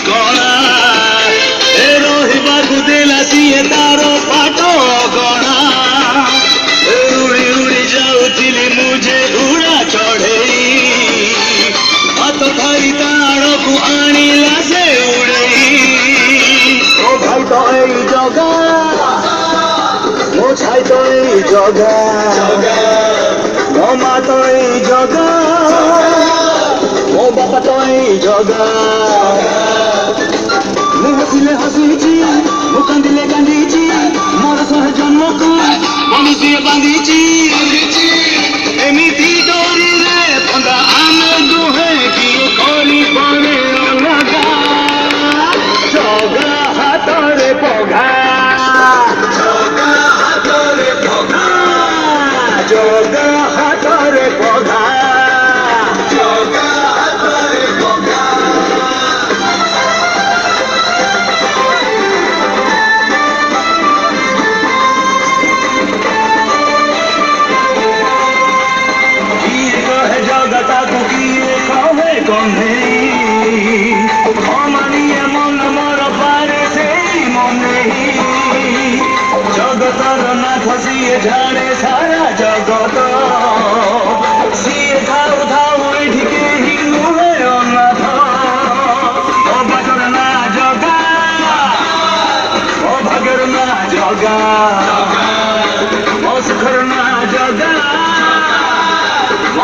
कणा रही देला सीए तार पाट गणा उड़ी उड़ी जाऊली मुझे उड़ा चढ़े हाथ धरी ताड़ को आणिला से उड़े ओ भाई तो यही जगा मो छाई तो यही जगा मो माँ तो यही जगा मो बापा तो यही जगा मु हसिले हसीची मु कांदिले कांदीची मोर सह जन्म को मनुष्य बांधीची एमिति डोरी रे पंदा आमे दुहे कि कोनी पड़े लगा जगा हाथरे पघा जगा हाथरे पघा जगा हाथरे पघा जगा हाथरे पघा जगता को किए कहे कहे अमानिए मन मोर पारे से मने जगतर नाथ सीए झाड़े सारा जगत सीए थाऊ थाऊ एठिके ही नुहे अनाथ ओ भागर ना जगा ओ भागर ना जगा